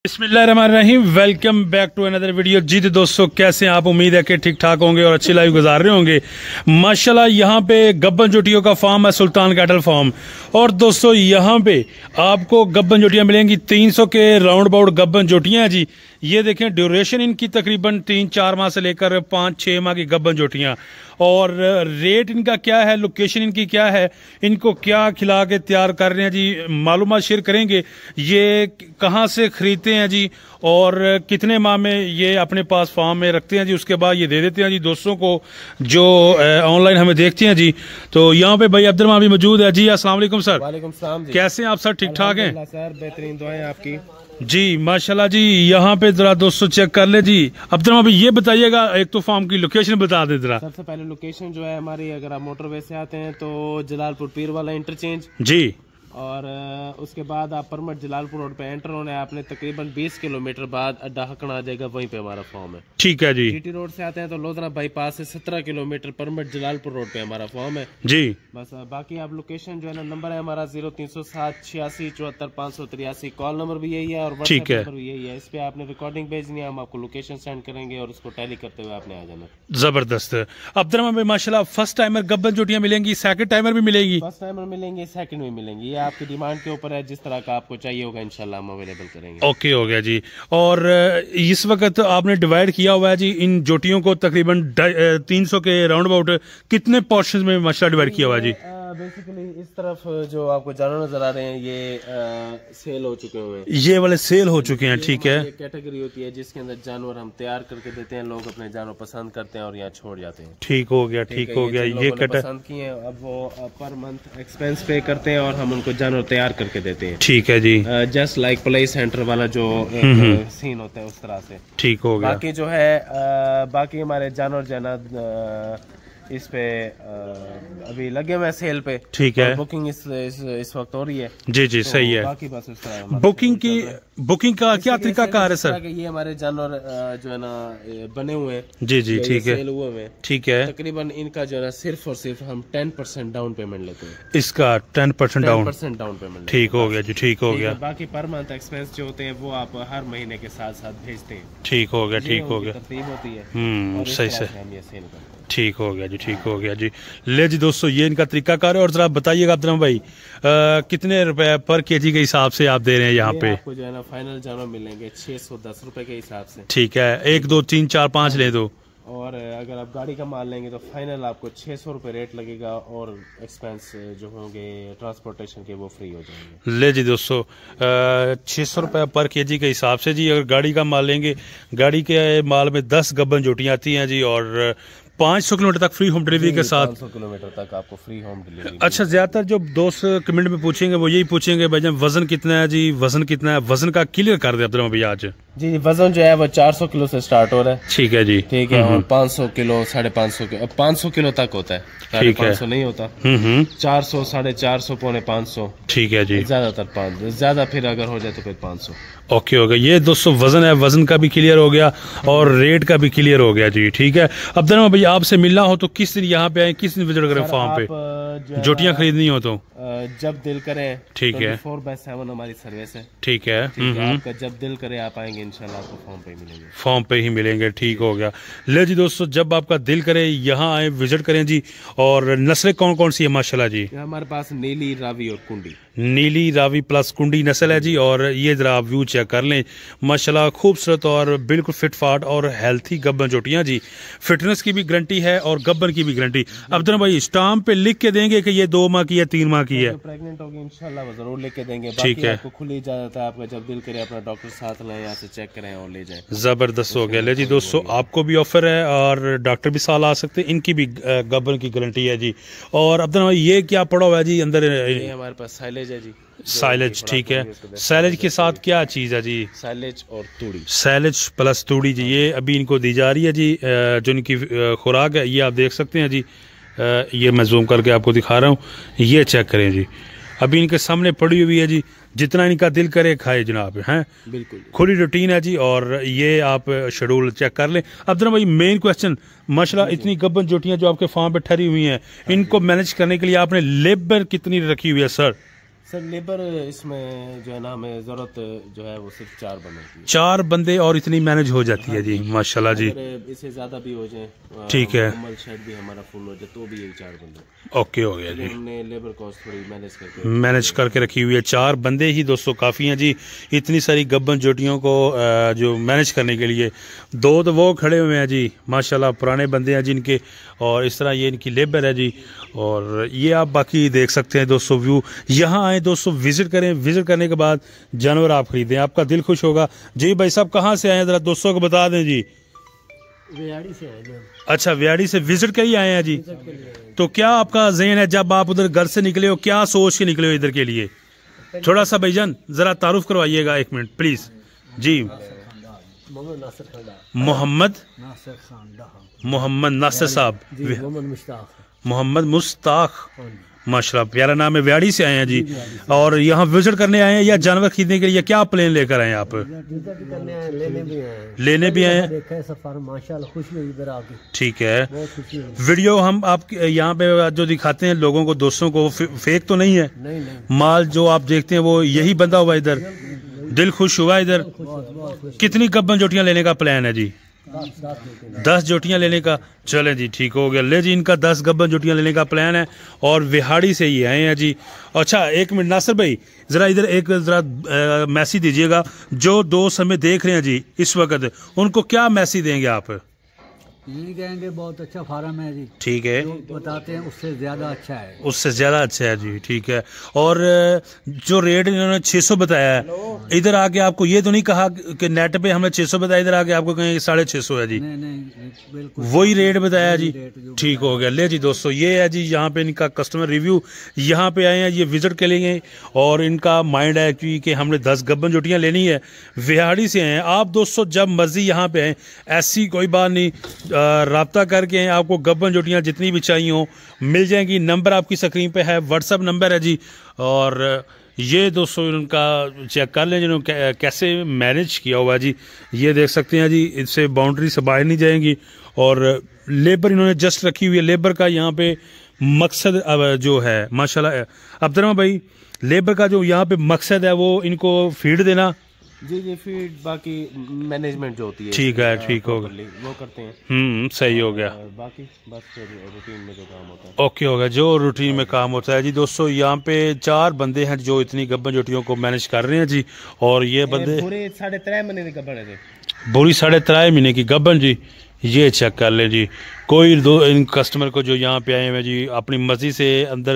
बिस्मिल्लाहिर्रहमानिर्रहीम। Welcome back to another video. जी तो दोस्तों, कैसे हैं आप? उम्मीद है कि ठीक ठाक होंगे और अच्छी लाइफ गुजार रहे होंगे। माशाल्लाह यहाँ पे गब्बन जोटियों का फार्म है, सुल्तान कैटल फार्म। और दोस्तों यहाँ पे आपको गब्बन जोटियां मिलेंगी 300 के राउंड अबाउट गब्बन जोटियां हैं जी। ये देखें, ड्यूरेशन इनकी तकरीबन 3-4 माह से लेकर 5-6 माह की गब्बन जोटियां। और रेट इनका क्या है, लोकेशन इनकी क्या है, इनको क्या खिला के तैयार कर रहे हैं जी, मालूमात शेयर करेंगे। ये कहाँ से खरीदते हैं जी और कितने माह में ये अपने पास फार्म में रखते हैं जी, उसके बाद ये दे देते हैं जी दोस्तों को जो ऑनलाइन हमें देखते हैं जी। तो यहाँ पे भाई अब्दुल भी मौजूद है जी। अस्सलाम वालेकुम सर। वालेकुम सलाम जी। कैसे हैं आप सर? ठीक ठाक हैं सर? बेहतरीन दुआएं आपकी जी, माशाल्लाह जी। यहाँ पे जरा दोस्तों चेक कर ले जी। अब्दुल भाई ये बताइएगा, एक तो फार्म की लोकेशन बता दे जरा। सबसे पहले लोकेशन जो है हमारी, अगर आप मोटरवे से आते हैं तो जलालपुर पीर वाला इंटरचेंज जी, और उसके बाद आप परमट जलालपुर रोड पे एंटर होना है आपने, तकरीबन 20 किलोमीटर बाद अड्डा हकना आ जाएगा, वहीं पे हमारा फॉर्म है। ठीक है जी। जीटी रोड से आते हैं तो लोधरा बाईपास से 17 किलोमीटर परमट जलालपुर रोड पे हमारा फॉर्म है जी। बस बाकी आप लोकेशन जो है ना, नंबर है हमारा 0307 86 74 583। कॉल नंबर भी यही है और व्हाट्सएप नंबर भी यही है। इस पे आपने रिकॉर्डिंग भेजनी है, हम आपको लोकेशन सेंड करेंगे और उसको टैली करते हुए आपने आ जाना। जबरदस्त। अब्दुल भाई माशाल्लाह फर्स्ट टाइमर गब्बन जोटियां मिलेंगी, सेकंड टाइमर भी मिलेगी? फर्स्ट टाइमर मिलेंगे, सेकंड में मिलेंगे। ये आपकी डिमांड के ऊपर है, जिस तरह का आपको चाहिए होगा इंशाल्लाह हम अवेलेबल करेंगे। ओके, हो गया जी। और इस वक्त आपने डिवाइड किया हुआ है जी इन जोटियों को तकरीबन 300 के राउंड अबाउट कितने पोर्शन में माशाल्लाह डिवाइड किया हुआ है जी? बेसिकली इस तरफ जो आपको जानवर नजर आ रहे हैं ये सेल हो चुके हुए हैं, ये वाले सेल हो चुके हैं। ठीक है। ये कैटेगरी होती है जिसके अंदर जानवर हम तैयार करके देते हैं, लोग अपने जानवर पसंद करते हैं और यहाँ छोड़ जाते हैं। ठीक हो गया, ठीक हो गया। ये पसंद किए हैं, अब वो पर मंथ एक्सपेंस पे करते हैं और हम उनको जानवर तैयार करके देते हैं। ठीक है जी। जस्ट लाइक प्ले सेंटर वाला जो सीन होता है उस तरह से। ठीक हो गया। बाकी जो है बाकी हमारे जानवर जो है ना इस पे अभी लगे हुए सेल पे। ठीक है। बुकिंग इस वक्त हो रही है जी जी। तो सही है। बाकी बस इस तरह बुकिंग का क्या तरीका कार है सर? ये हमारे जानवर जो है ना बने हुए हैं जी जी। ठीक है, सेल हुए हुए। ठीक है। तकरीबन इनका जो है ना सिर्फ और सिर्फ हम 10% डाउन पेमेंट लेते हैं। इसका 10% डाउन पेमेंट। ठीक हो गया जी, ठीक हो गया। बाकी पर मंथ एक्सपेंस जो होते हैं वो आप हर महीने के साथ साथ भेजते हैं। ठीक हो गया, ठीक हो गया। तरतीब होती है। सही से हम ये सेल करते हैं। ठीक हो गया जी, ठीक हो गया जी। ले जी दोस्तों, ये इनका तरीकाकार है। और जरा बताइएगा अब्दुल भाई कितने रुपए पर केजी के हिसाब से आप दे रहे हैं यहाँ पे? आपको जो है ना फाइनल जानवर मिलेंगे 610 रुपए के हिसाब से। ठीक है। 1 2 3 4 5 ले दो। और अगर आप गाड़ी का माल लेंगे तो फाइनल आपको 600 रुपए रेट लगेगा और एक्सपेंस जो होंगे ट्रांसपोर्टेशन के वो फ्री हो जाएंगे। ले जी दोस्तों, 600 रुपए पर केजी के हिसाब से जी। अगर गाड़ी का माल लेंगे, गाड़ी के माल में 10 गब्बन जोटियां आती हैं जी और 500 किलोमीटर तक फ्री होम डिलीवरी के साथ। 500 किलोमीटर तक आपको फ्री होम डिलीवरी। अच्छा, ज्यादातर जो दोस्त कमेंट में पूछेंगे वो यही पूछेंगे भाई वजन कितना है जी, वजन कितना है? वजन का क्लियर कर दे अब्दुल भाई आज। जी, वजन जो है वो 400 किलो से स्टार्ट हो रहा है। ठीक है जी। ठीक है। और 500 किलो 550 किलो 500 किलो तक होता है। 550 नहीं होता। 400 450 पौने 500। ठीक है जी। ज्यादातर 500, ज्यादा फिर अगर हो जाए तो फिर 500। ओके हो गया। ये दोस्तों वजन है, वजन का भी क्लियर हो गया और रेट का भी क्लियर हो गया जी। ठीक है। अब्दुल भाई आपसे मिलना हो तो किस दिन यहाँ पे आए, किस दिन विजिट करें फार्म पे? जोटियां खरीदनी हो तो जब दिल करें। ठीक है। 24/7 हमारी सर्विस है। ठीक है। आपका जब दिल करे आप आएंगे, इंशाल्लाह आपको फॉर्म पे ही मिलेंगे। फॉर्म पे ही मिलेंगे। ठीक हो गया। ले जी दोस्तों, जब आपका दिल करे यहाँ आए, विजिट करें जी। और नस्लें कौन कौन सी है माशाल्लाह जी? हमारे पास नीली, रावी और कुंडी। नीली, रावी प्लस कुंडी नस्ल है जी। और ये जरा आप व्यू चेक कर लें, माशाल्लाह खूबसूरत और बिल्कुल फिट फाट और हेल्थी गब्बन जोटियां जी। फिटनेस की भी गारंटी है और गब्बन की भी गारंटी। अब्दुल भाई स्टाम्प पे लिख के देंगे कि ये 2 माह की है, 3 माह की है? प्रेग्नेंट होगी इंशाल्लाह वो जरूर लिख के देंगे। ठीक है। आपको खुली इजाजत है, आपका जब दिल करे अपना डॉक्टर साथ लाएं, यहाँ से चेक करें और ले जाएं। जबरदस्त हो गया। ले जी दोस्तों, आपको भी ऑफर है और डॉक्टर भी साथ आ सकते हैं, इनकी भी गब्बन की गारंटी है जी। और अब्दुल भाई ये क्या पड़ा हुआ है जी अंदर? हमारे पास साइलेज है जी। साइलेज। ठीक है। साइलेज के साथ क्या चीज है जी? साइलेज और तूड़ी। साइलेज प्लस तूड़ी जी, ये अभी इनको दी जा रही है जी। जो इनकी खुराक है ये आप देख सकते हैं जी। ये मैं जूम करके आपको दिखा रहा हूँ, ये चेक करें जी। अभी इनके सामने पड़ी हुई है जी, जितना इनका दिल करे खाए जनाब। हैं बिल्कुल खुली रूटीन है जी। और ये आप शेड्यूल चेक कर लें। अब्दुल भाई मेन क्वेश्चन, माशाल्लाह इतनी गब्बन जोटियां जो आपके फार्म पे ठहरी हुई हैं, इनको मैनेज करने के लिए आपने लेबर कितनी रखी हुई है सर? सर लेबर इसमें जो है ना हमें जरूरत जो है वो सिर्फ 4 बंदे की। 4 बंदे और इतनी मैनेज हो जाती है जी, माशाल्लाह जी। इससे ज्यादा भी हो जाए, ठीक है, शेड भी हमारा फुल हो जाए तो भी यही 4 बंदे ओके हो गया जी। हमने लेबर कॉस्ट थोड़ी मैनेज करके रखी हुई है। 4 बंदे ही दोस्तों काफ़ी हैं जी इतनी सारी गब्बन जोटियों को जो मैनेज करने के लिए। 2 तो वो खड़े हुए हैं जी माशाल्लाह, पुराने बंदे हैं जिनके, और इस तरह ये इनकी लेबर है जी। और ये आप बाकी देख सकते हैं दोस्तों व्यू। यहाँ आए दोस्तों, विजिट करें, विजिट करने के बाद जानवर आप खरीदें, आपका दिल खुश होगा जी। भाई साहब कहाँ से आए हैं, ज़रा दोस्तों को बता दें जी। व्याड़ी से आए जी। अच्छा, व्याड़ी से विजिट के ही आए हैं जी। तो क्या आपका ज़हन है जब आप उधर घर से निकले हो, क्या सोच के निकले हो इधर के लिए? थोड़ा सा भाईजान ज़रा तारुफ करवाइएगा 1 मिनट प्लीज़ जी। मोहम्मद नासिर साहब, मोहम्मद मुश्ताक, माशाल्लाह प्यारा नाम है। व्याड़ी से आए हैं जी और यहाँ विजिट करने आए हैं या जानवर खरीदने के लिए? क्या प्लान लेकर आए हैं आप? लेने भी आए हैं, माशाल्लाह खुश हुई इधर आके। ठीक है, वीडियो हम आप यहाँ पे जो दिखाते हैं लोगों को, दोस्तों को, फेक तो नहीं है? नहीं। माल जो आप देखते हैं वो यही बंदा हुआ इधर, दिल खुश हुआ इधर। कितनी गब्बन जोटियां लेने का प्लान है जी? 10 जोटियां लेने का। चलें जी, ठीक हो गया। ले जी, इनका 10 गब्बन जोटियां लेने का प्लान है और विहाड़ी से ही आए हैं जी। अच्छा 1 मिनट नासिर भाई, ज़रा इधर एक ज़रा मैसेज दीजिएगा जो दोस्त हमें देख रहे हैं जी इस वक्त, उनको क्या मैसेज देंगे आप? यही कहेंगे बहुत अच्छा फार्म है जी। ठीक है, जो बताते हैं उससे ज़्यादा अच्छा है, उससे ज़्यादा अच्छा है जी। ठीक है, और जो रेट इन्होंने 600 बताया है, इधर आके आपको ये तो नहीं कहा कि नेट पे हमने 600 बताया, इधर आके आपको कहेंगे 650 है जी? नहीं बिल्कुल वही रेट बताया जी। ठीक हो गया। ले जी दोस्तों, ये है जी यहाँ पे इनका कस्टमर रिव्यू। यहाँ पे आए हैं, ये विजिट करेंगे और इनका माइंड है कि हमने 10 गब्बन जोटियाँ लेनी है। विहाड़ी से हैं आप दोस्तों, जब मर्जी यहाँ पे आए, ऐसी कोई बात नहीं, राब्ता करके आपको गब्बन जोटियाँ जितनी भी चाहिए हो मिल जाएंगी। नंबर आपकी स्क्रीन पे है, व्हाट्सअप नंबर है जी। और ये दोस्तों इनका चेक कर लें जिन्होंने कैसे मैनेज किया हुआ है जी। ये देख सकते हैं जी, इससे बाउंड्री से बाहर नहीं जाएंगी। और लेबर इन्होंने जस्ट रखी हुई है। लेबर का यहाँ पे मकसद जो है माशाल्लाह, अब्दुर्रहमान भाई, लेबर का जो यहाँ पे मकसद है वो इनको फीड देना जी फीड, बाकी मैनेजमेंट जो होती है। ठीक है, ठीक हो गया, वो करते हैं। सही हो गया। बाकी बस रूटीन में जो काम होता है ओके हो गया, जो रूटीन में काम होता है जी। दोस्तों यहाँ पे 4 बंदे हैं जो इतनी गब्बन जोटियों को मैनेज कर रहे हैं जी। और ये बंदे पूरे 3.5 महीने की गब्बन है, पूरी 3.5 महीने की गब्बन जी। ये चेक कर लें जी। कोई इन कस्टमर को जो यहाँ पे आए हुए हैं जी, अपनी मर्जी से अंदर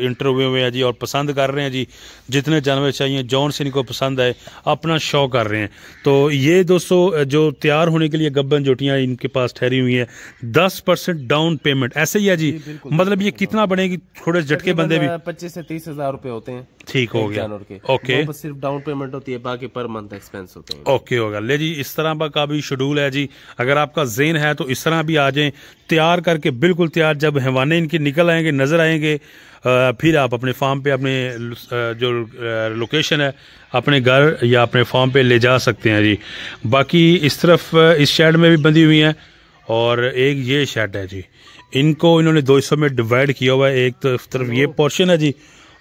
इंटर हुए हुए हैं जी और पसंद कर रहे हैं जी, जितने जानवर चाहिए जौन से इनको पसंद आए अपना शौक कर रहे हैं। तो ये दोस्तों जो तैयार होने के लिए गब्बन जोटियाँ इनके पास ठहरी हुई हैं, 10% डाउन पेमेंट ऐसे ही है जी। मतलब ये कितना बनेगी? थोड़े झटके बंदे भी 25 से 30 हज़ार रुपए होते हैं। ठीक हो गया, ओके। सिर्फ डाउन पेमेंट होती है, बाकी पर मंथ एक्सपेंस होते हैं। ओके होगा। ले जी, इस तरह का भी शेड्यूल है जी। अगर आपका ज़हन है तो इस तरह भी आ जाएं, तैयार करके बिल्कुल तैयार। जब हैवाने इनके निकल आएंगे, नजर आएंगे, फिर आप अपने फार्म पे अपने जो लोकेशन है अपने घर या अपने फार्म पे ले जा सकते हैं जी। बाकी इस तरफ इस शेड में भी बंधी हुई हैं और एक ये शेड है जी। इनको इन्होंने 2 हिस्सों में डिवाइड किया हुआ है। एक तरफ ये पोर्शन है जी,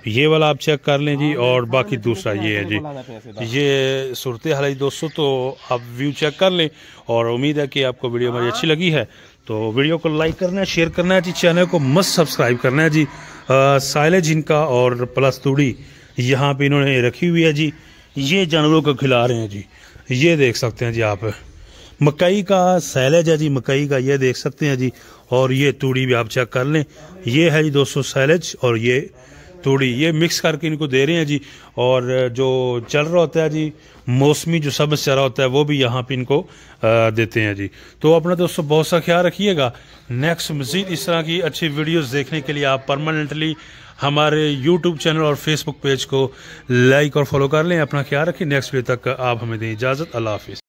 ये वाला आप चेक कर लें जी, और बाकी दूसरा ये है जी। ये सूरत हाल है दोस्तों, तो आप व्यू चेक कर लें। और उम्मीद है कि आपको वीडियो हमारी अच्छी लगी है, तो वीडियो को लाइक करना है, शेयर करना है जी, चैनल को मस्त सब्सक्राइब करना है जी। साइलेज इनका और प्लस तूड़ी यहाँ पे इन्होंने रखी हुई है जी। ये जानवरों को खिला रहे हैं जी। ये देख सकते हैं जी आप, मकई का साइलेज है जी, मकई का ये देख सकते हैं जी। और ये तूड़ी भी आप चेक कर लें, ये है जी दोस्तों साइलेज और ये तूड़ी, ये मिक्स करके इनको दे रहे हैं जी। और जो चल रहा होता है जी मौसमी जो सब्ज़ चारा होता है वो भी यहाँ पे इनको देते हैं जी। तो अपना दोस्तों बहुत सा ख्याल रखिएगा। नेक्स्ट मज़ीद इस तरह की अच्छी वीडियोस देखने के लिए आप परमानेंटली हमारे यूट्यूब चैनल और फेसबुक पेज को लाइक और फॉलो कर लें। अपना ख्याल रखें। नेक्स्ट वीडियो तक आप हमें दें इजाज़त। अल्लाह हाफिज़।